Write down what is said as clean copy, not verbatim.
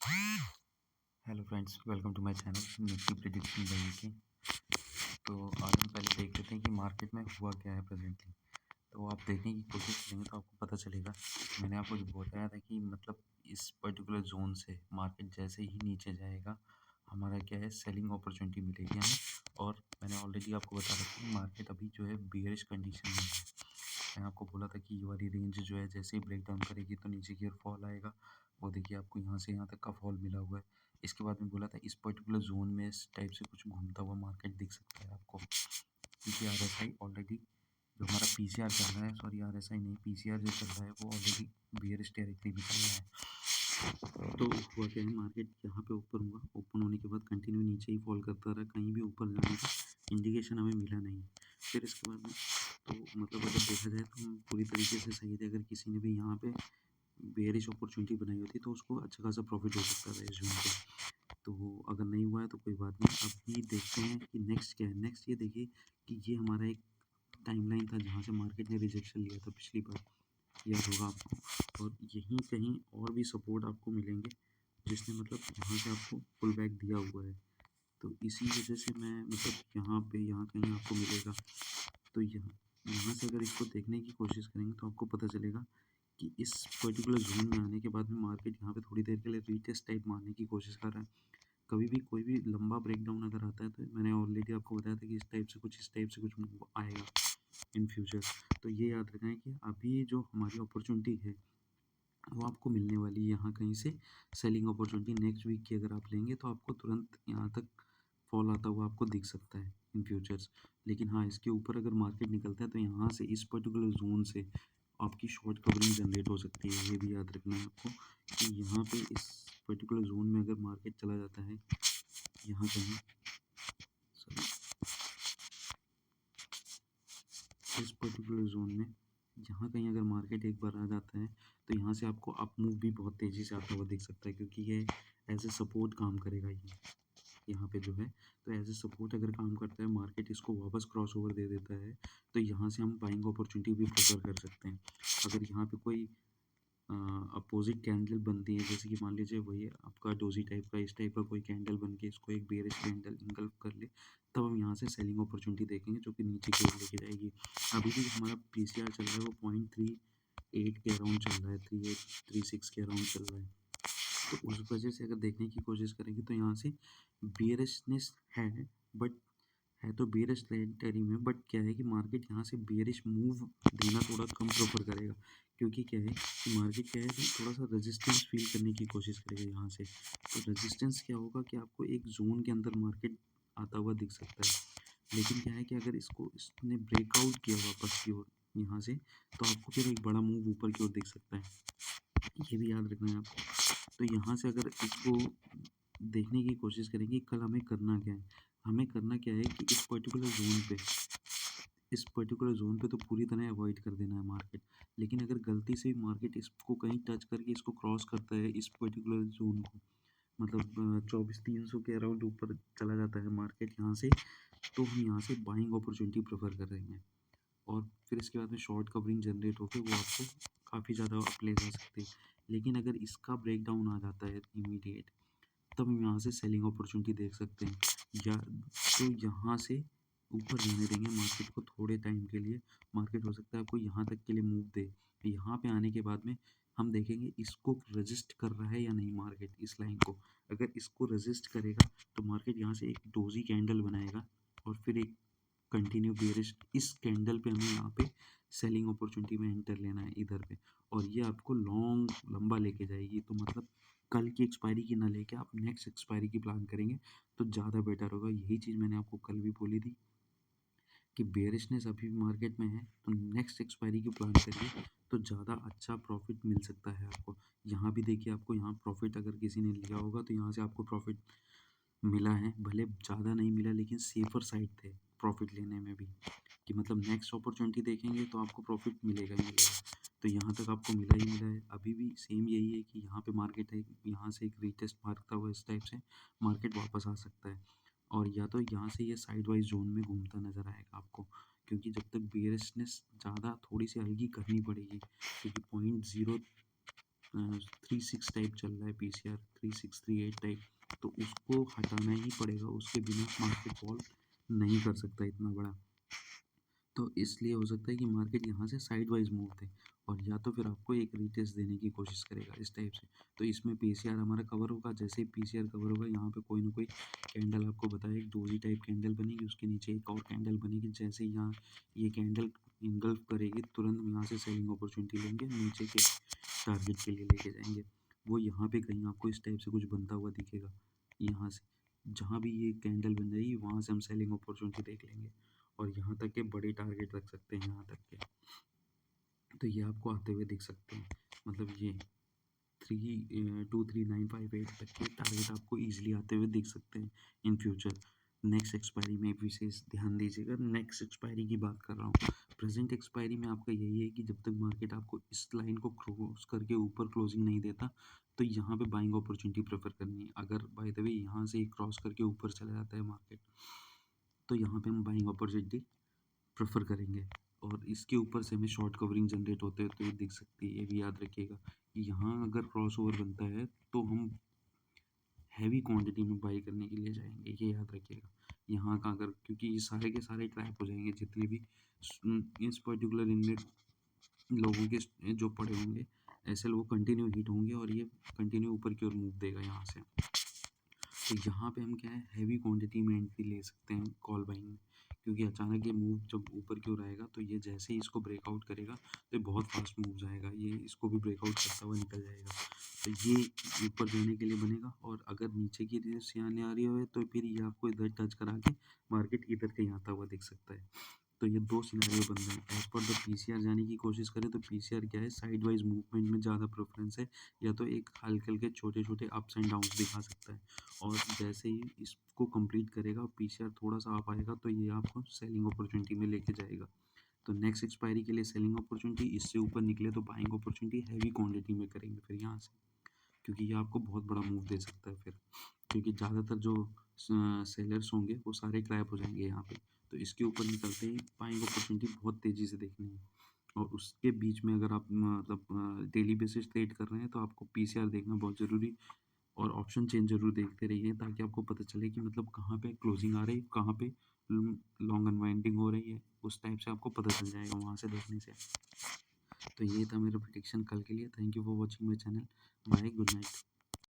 Hello friends, welcome to my channel Nifty prediction by K. तो आज हम पहले देख लेते हैं कि मार्केट में हुआ क्या है प्रेजेंटली। तो आप देखने की कोशिश करेंगे तो आपको पता चलेगा। मैंने आपको जो बताया था कि मतलब इस पर्टिकुलर जोन से मार्केट जैसे ही नीचे जाएगा, हमारा क्या है, सेलिंग अपॉर्चुनिटी मिलेगी हमें। और मैंने ऑलरेडी आपको बता रखा है मार्केट अभी जो है बियरिश कंडीशन में है। मैंने आपको बोला था कि ये वाली रेंज जो है जैसे ही ब्रेक डाउन करेगी तो नीचे की ओर फॉल आएगा। वो देखिए आपको यहाँ से यहाँ तक का फॉल मिला हुआ है। इसके बाद में बोला था इस पर्टिकुलर जोन में इस टाइप से कुछ घूमता हुआ मार्केट दिख सकता है आपको, क्योंकि RSI ऑलरेडी जो हमारा PCR चल रहा है, सॉरी RSI नहीं, PCR जो चल रहा है वो ऑलरेडी बियरिश टेरिटरी में चल रहा है। तो हुआ क्या है, मार्केट यहाँ पे ओपन हुआ, ओपन होने के बाद कंटिन्यू नीचे ही फॉल करता रहा, कहीं भी ऊपर जाने का इंडिकेशन हमें मिला नहीं। फिर इसके बाद में तो मतलब अगर देखा जाए तो पूरी तरीके से सही थे। अगर किसी ने भी यहाँ पे बेयरिश अपॉर्चुनिटी बनाई होती तो उसको अच्छा खासा प्रॉफिट हो सकता था इस जून पे। तो अगर नहीं हुआ है तो कोई बात नहीं। अभी देखते हैं कि नेक्स्ट क्या है। नेक्स्ट ये देखिए कि ये हमारा एक टाइमलाइन था जहाँ से मार्केट ने रिजेक्शन लिया था पिछली बार, याद होगा आपको। और यहीं कहीं और भी सपोर्ट आपको मिलेंगे जिसने मतलब यहाँ से आपको पुल बैक दिया हुआ है। तो इसी वजह से मैं मतलब यहाँ पे यहाँ कहीं आपको मिलेगा। तो यहाँ से अगर इसको देखने की कोशिश करेंगे तो आपको पता चलेगा कि इस पर्टिकुलर जोन में आने के बाद में मार्केट यहाँ पे थोड़ी देर के लिए रीटेस्ट टाइप मारने की कोशिश कर रहा है। कभी भी कोई भी लंबा ब्रेकडाउन अगर आता है तो मैंने ऑलरेडी आपको बताया था कि इस टाइप से कुछ मूव आएगा इन फ्यूचर। तो ये याद रखना है कि अभी जो हमारी अपॉर्चुनिटी है वो आपको मिलने वाली है यहाँ कहीं से। सेलिंग अपॉर्चुनिटी नेक्स्ट वीक की अगर आप लेंगे तो आपको तुरंत यहाँ तक फॉल आता हुआ आपको दिख सकता है इन फ्यूचर्स। लेकिन हाँ, इसके ऊपर अगर मार्केट निकलता है तो यहाँ से इस पर्टिकुलर जोन से आपकी शॉर्ट कवरिंग जनरेट हो सकती है। ये भी याद रखना है आपको कि यहाँ पे इस पर्टिकुलर जोन में अगर मार्केट चला जाता है, यहाँ कहीं सॉरी इस पर्टिकुलर जोन में यहाँ कहीं अगर मार्केट एक बार आ जाता है तो यहाँ से आपको अप मूव भी बहुत तेज़ी से आता हुआ दिख सकता है, क्योंकि ये एज ए सपोर्ट काम करेगा। ये यहाँ पे जो है तो एज ए सपोर्ट अगर काम करता है, मार्केट इसको वापस क्रॉस ओवर दे देता है तो यहाँ से हम बाइंग अपॉर्चुनिटी भी प्रेफर कर सकते हैं। अगर यहाँ पे कोई अपोजिट कैंडल बनती है, जैसे कि मान लीजिए वही आपका डोजी टाइप का, इस टाइप का कोई कैंडल बन के इसको एक बेयरिश कैंडल इनगल्फ कर ले, तब हम यहाँ से सेलिंग अपॉर्चुनिटी देखेंगे जो कि नीचे की ओर लेके जाएगी। अभी भी हमारा PCR चल रहा है वो 0.38 के अराउंड चल रहा है, 3836 के अराउंड चल रहा है। तो उस वजह से अगर देखने की कोशिश करेंगे तो यहाँ से बेयरिशनेस है, बट है तो बेयरिश टेरिटरी में। बट क्या है कि मार्केट यहाँ से बेयरिश मूव देना थोड़ा कम प्रेफर करेगा, क्योंकि क्या है कि मार्केट क्या है कि थोड़ा सा रेजिस्टेंस फील करने की कोशिश करेगा यहाँ से। तो रेजिस्टेंस क्या होगा कि आपको एक जोन के अंदर मार्केट आता हुआ दिख सकता है। लेकिन क्या है कि अगर इसने ब्रेकआउट किया वापस की ओर यहाँ से, तो आपको फिर एक बड़ा मूव ऊपर की ओर दिख सकता है। ये भी याद रखना है आपको। तो यहाँ से अगर इसको देखने की कोशिश करेंगे कल हमें करना क्या है। हमें करना क्या है कि इस पर्टिकुलर जोन पे तो पूरी तरह अवॉइड कर देना है मार्केट। लेकिन अगर गलती से मार्केट इसको कहीं टच करके इसको क्रॉस करता है, इस पर्टिकुलर जोन को मतलब 24,300 के अराउंड ऊपर चला जाता है मार्केट यहाँ से, तो हम यहाँ से बाइंग अपॉर्चुनिटी प्रेफर करेंगे। और फिर इसके बाद में शॉर्ट कवरिंग जनरेट होकर वो आपको काफ़ी ज़्यादा अप ले जा सकते हैं। लेकिन अगर इसका ब्रेकडाउन आ जाता है इमीडिएट, तब हम यहाँ से सेलिंग अपॉर्चुनिटी देख सकते हैं। या तो यहाँ से ऊपर जाने देंगे मार्केट को थोड़े टाइम के लिए। मार्केट हो सकता है आपको यहाँ तक के लिए मूव दे। यहाँ पे आने के बाद में हम देखेंगे इसको रेजिस्ट कर रहा है या नहीं मार्केट इस लाइन को। अगर इसको रेजिस्ट करेगा तो मार्केट यहाँ से एक डोजी कैंडल बनाएगा और फिर एक कंटिन्यू बेयरिश। इस कैंडल पे हमें यहाँ पे सेलिंग अपॉर्चुनिटी में एंटर लेना है इधर पे, और ये आपको लॉन्ग लंबा लेके जाएगी। तो मतलब कल की एक्सपायरी की ना लेके आप नेक्स्ट एक्सपायरी की प्लान करेंगे तो ज़्यादा बेटर होगा। यही चीज़ मैंने आपको कल भी बोली थी कि बेयरिशनेस अभी भी मार्केट में है, तो नेक्स्ट एक्सपायरी की प्लान करिए तो ज़्यादा अच्छा प्रॉफिट मिल सकता है आपको। यहाँ भी देखिए आपको यहाँ प्रॉफिट अगर किसी ने लिया होगा तो यहाँ से आपको प्रॉफिट मिला है, भले ज़्यादा नहीं मिला लेकिन सेफर साइड थे प्रॉफिट लेने में भी, कि मतलब नेक्स्ट अपॉर्चुनिटी देखेंगे तो आपको प्रॉफिट मिलेगा ही मिलेगा। तो यहाँ तक आपको मिला ही मिला है। अभी भी सेम यही है कि यहाँ पे मार्केट है, यहाँ से एक रीटेस्ट मारता हुआ इस टाइप से मार्केट वापस आ सकता है। और या तो यहाँ से ये साइड वाइज जोन में घूमता नज़र आएगा आपको, क्योंकि जब तक बेयरिशनेस ज़्यादा थोड़ी सी हल्की करनी पड़ेगी, क्योंकि 36 टाइप चल रहा है, पीसीआर 3638 टाइप, तो उसको हटाना ही पड़ेगा, उसके बिना मार्केट फॉल नहीं कर सकता इतना बड़ा। तो इसलिए हो सकता है कि मार्केट यहाँ से साइड वाइज मूव दे, और या तो फिर आपको एक रीटेस्ट देने की कोशिश करेगा इस टाइप से। तो इसमें पीसीआर हमारा कवर होगा, जैसे ही पीसीआर कवर होगा यहाँ पे कोई ना कोई कैंडल आपको बताया, एक डोजी टाइप कैंडल बनेगी, उसके नीचे एक और कैंडल बनेगी। जैसे ही यहाँ ये कैंडल इनगल्फ करेगी, तुरंत हम यहाँ से सेलिंग अपॉर्चुनिटी लेंगे, नीचे के टारगेट के लिए लेके जाएंगे। वो यहाँ पे कहीं आपको इस टाइप से कुछ बनता हुआ दिखेगा, यहाँ से जहाँ भी ये कैंडल बन जाएगी वहाँ से हम सेलिंग अपॉर्चुनिटी देख लेंगे, और यहाँ तक के बड़े टारगेट रख सकते हैं यहाँ तक के। तो ये आपको आते हुए दिख सकते हैं, मतलब ये 23958 तक के टारगेट आपको ईजिली आते हुए दिख सकते हैं इन फ्यूचर। नेक्स्ट एक्सपायरी में विशेष ध्यान दीजिएगा, नेक्स्ट एक्सपायरी की बात कर रहा हूँ। प्रेजेंट एक्सपायरी में आपका यही है कि जब तक मार्केट आपको इस लाइन को क्रॉस करके ऊपर क्लोजिंग नहीं देता, तो यहाँ पे बाइंग अपॉर्चुनिटी प्रेफर करनी है। अगर बाय द वे यहाँ से क्रॉस करके ऊपर चला जाता है मार्केट, तो यहाँ पे हम बाइंग अपॉर्चुनिटी प्रेफर करेंगे, और इसके ऊपर से हमें शॉर्ट कवरिंग जनरेट होते हुए तो दिख सकती है। ये भी याद रखिएगा कि यहाँ अगर क्रॉस ओवर बनता है तो हम हैवी क्वांटिटी में बाई करने के लिए जाएंगे, ये याद रखिएगा। यहाँ का अगर, क्योंकि ये सारे के सारे ट्रैप हो जाएंगे जितने भी इस पर्टिकुलर इनमें लोगों के जो पड़े होंगे, ऐसे लोग कंटिन्यू हिट होंगे और ये कंटिन्यू ऊपर की ओर मूव देगा यहाँ से। तो यहाँ पे हम क्या है, हैवी क्वांटिटी में एंट्री ले सकते हैं कॉल बाइंग में, क्योंकि अचानक ये मूव जब ऊपर की ओर आएगा तो ये जैसे ही इसको ब्रेकआउट करेगा तो ये बहुत फास्ट मूव जाएगा, ये इसको भी ब्रेकआउट करता हुआ निकल जाएगा। तो ये ऊपर जाने के लिए बनेगा, और अगर नीचे की रेस आने आ रही हो तो फिर ये आपको इधर टच करा के मार्केट इधर कहीं आता हुआ दिख सकता है। तो ये दो सिनेरियो बन रहे हैं। एज पर द पीसीआर जाने की कोशिश करें तो पीसीआर क्या है, साइड वाइज मूवमेंट में ज़्यादा प्रेफरेंस है, या तो एक हल्के हल्के छोटे छोटे अप्स एंड डाउन्स दिखा सकता है, और जैसे ही इसको कंप्लीट करेगा पीसीआर थोड़ा सा आप आएगा तो ये आपको सेलिंग अपॉर्चुनिटी में लेके जाएगा। तो नेक्स्ट एक्सपायरी के लिए सेलिंग अपॉर्चुनिटी, इससे ऊपर निकले तो बाइंग अपॉर्चुनिटी हैवी क्वांटिटी में करेंगे फिर यहाँ से, क्योंकि ये आपको बहुत बड़ा मूव दे सकता है फिर, क्योंकि ज़्यादातर जो सेलर्स होंगे वो सारे क्रैप हो जाएंगे यहाँ पे। तो इसके ऊपर निकलते ही बाइंग अपॉर्चुनिटी बहुत तेज़ी से देखनी है, और उसके बीच में अगर आप मतलब डेली बेसिस ट्रेड कर रहे हैं तो आपको पीसीआर देखना बहुत ज़रूरी, और ऑप्शन चेन ज़रूर देखते रहिए, ताकि आपको पता चले कि मतलब कहाँ पे क्लोजिंग आ रही है, कहाँ पे लॉन्ग अनवाइंडिंग हो रही है, उस टाइप से आपको पता चल जाएगा वहाँ से देखने से। तो ये था मेरा प्रेडिक्शन कल के लिए। Thank you for watching my channel. Bye, good night.